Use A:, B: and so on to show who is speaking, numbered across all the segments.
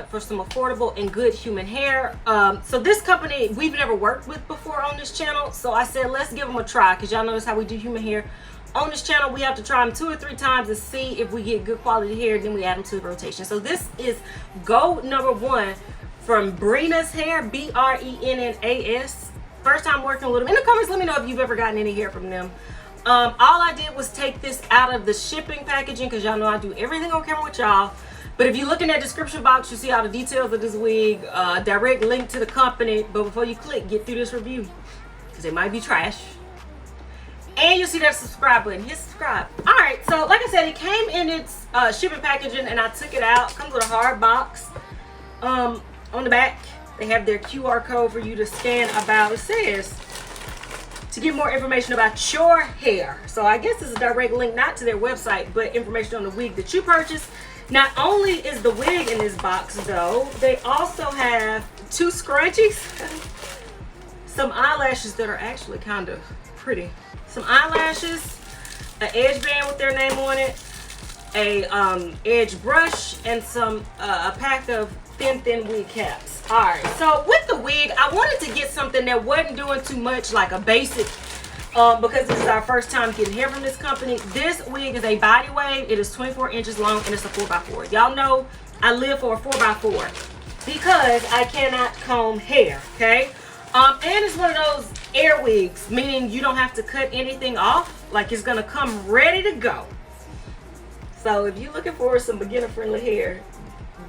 A: For some affordable and good human hair. So this company we've never worked with before on this channel, so I said let's give them a try, because y'all notice how we do human hair on this channel. We have to try them 2 or 3 times to see if we get good quality hair, then we add them to the rotation. So this is go number 1 from Brennas Hair, B-R-E-N-N-A-S. First time working with them. In the comments, let me know if you've ever gotten any hair from them. All I did was take this out of the shipping packaging, because y'all know I do everything on camera with y'all. But if you look in that description box, you see all the details of this wig, direct link to the company. But before you click, get through this review, because it might be trash. And you'll see that subscribe button. Hit subscribe. Alright, so like I said, it came in its shipping packaging, and I took it out. It comes with a hard box. On the back, they have their QR code for you to scan about. It says to get more information about your hair. So I guess it's a direct link, not to their website, but information on the wig that you purchased. Not only is the wig in this box though, they also have 2 scrunchies, some eyelashes that are actually kind of pretty, some eyelashes, an edge band with their name on it, a edge brush, and some a pack of thin wig caps. All right, so with the wig, I wanted to get something that wasn't doing too much, like a basic. Because this is our first time getting hair from this company. This wig is a body wave. It is 24 inches long, and it's a 4x4. Y'all know I live for a 4x4 because I cannot comb hair, okay? And it's one of those air wigs, meaning you don't have to cut anything off. Like, it's gonna come ready to go. So if you're looking for some beginner friendly hair,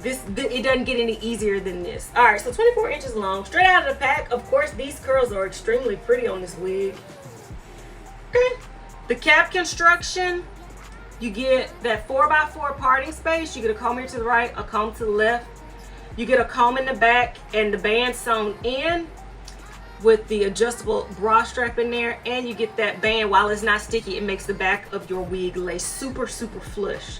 A: it doesn't get any easier than this. All right, so 24 inches long, straight out of the pack. Of course, these curls are extremely pretty on this wig. The cap construction, you get that 4x4 parting space. You get a comb here to the right, a comb to the left. You get a comb in the back, and the band sewn in with the adjustable bra strap in there. And you get that band, while it's not sticky, it makes the back of your wig lay super flush.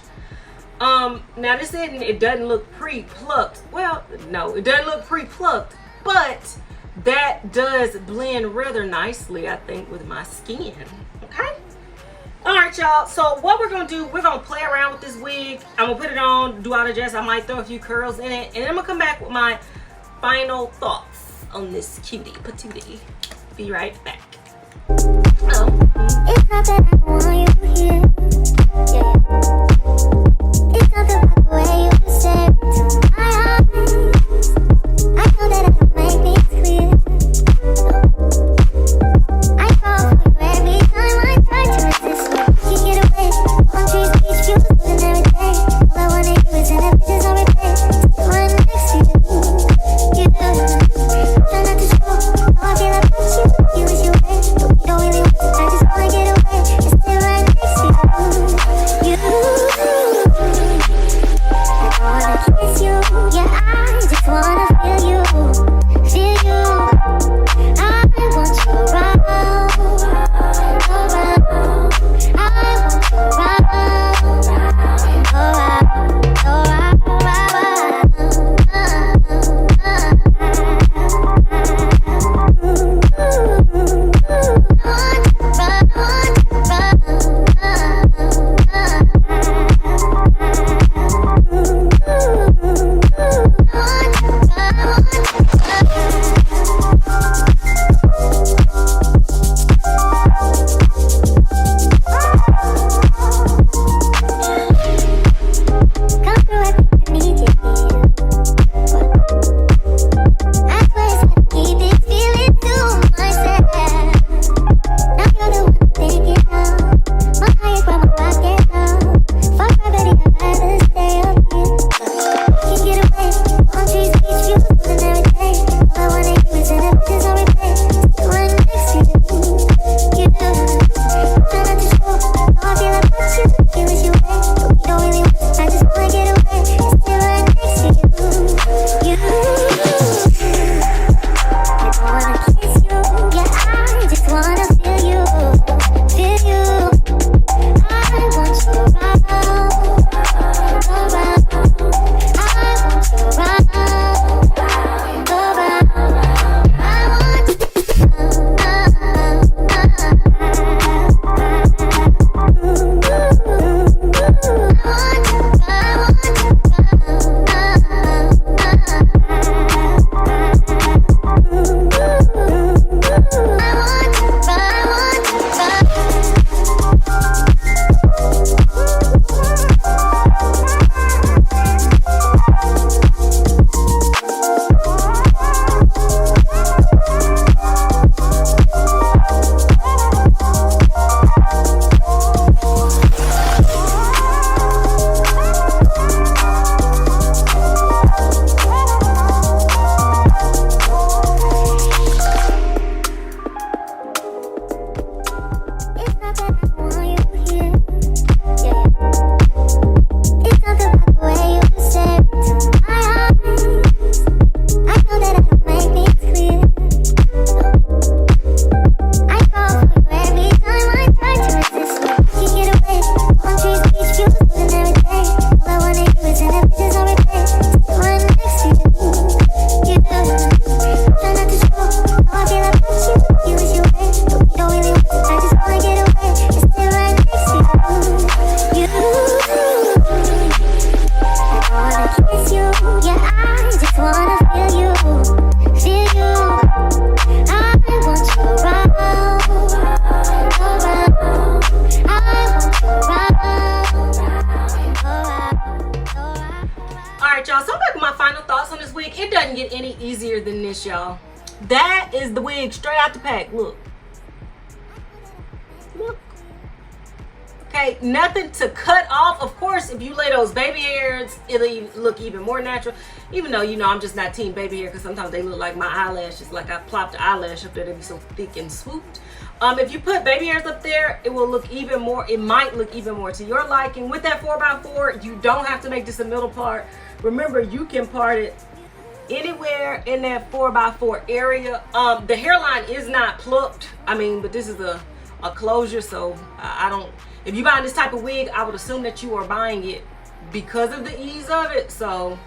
A: Now this isn't, it doesn't look pre-plucked. Well, no, it doesn't look pre-plucked, but that does blend rather nicely, I think, with my skin. Okay, all right, y'all, so what we're gonna do, we're gonna play around with this wig. I'm gonna put it on, do all the jazz. I might throw a few curls in it, and then I'm gonna come back with my final thoughts on this cutie patootie. Be right back.
B: It's not that I want you here. Yeah. It's not the way you say it to my eyes. I know that I can make things clear. I fall for you every time I try to resist. You get away on trees, beach views, and every day. All I wanna do is send pictures on replay. Still right next to you. You do. Try not to show how I feel about you. You is your way, but we don't really want. I just wanna get away and stay right next to you.
A: wig. It doesn't get any easier than this, y'all. That is the wig straight out the pack. Look. Look. Okay, nothing to cut off. Of course, if you lay those baby hairs, it'll look even more natural. Even though, you know, I'm just not team baby hair, because sometimes they look like my eyelashes. Like I plopped the eyelash up there, they be so thick and swooped. If you put baby hairs up there, it will look even more, it might look even more to your liking. With that 4x4, you don't have to make this a middle part. Remember, you can part it anywhere in that 4x4 area. The hairline is not plucked. I mean, but this is a closure, so I don't, if you're buying this type of wig, I would assume that you are buying it because of the ease of it. So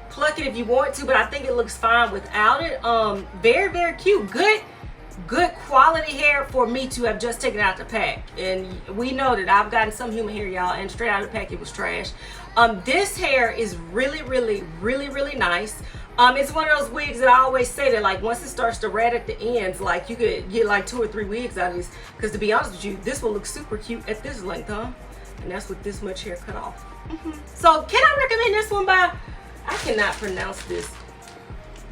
A: pluck it if you want to, but I think it looks fine without it. Very, very cute. Good quality hair for me to have just taken out the pack. And we know that I've gotten some human hair, y'all, and straight out of the pack it was trash. This hair is really, really, really, really nice. It's one of those wigs that I always say that, like, once it starts to rat at the ends, like, you could get like 2 or 3 wigs out of this. Because to be honest with you, this will look super cute at this length, huh? And that's with this much hair cut off. So can I recommend this one by, I cannot pronounce this,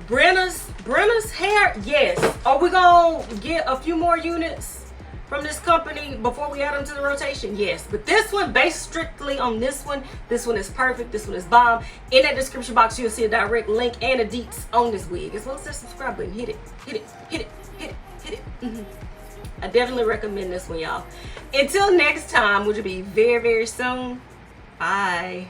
A: Brennas hair? Yes. Are we gonna get a few more units from this company before we add them to the rotation? Yes. But this one, based strictly on this one is perfect. This one is bomb. In that description box, you'll see a direct link and a deets on this wig, as well as that subscribe button. Hit it, hit it, hit it, hit it, hit it. I definitely recommend this one, y'all. Until next time, which will be very, very soon. Bye.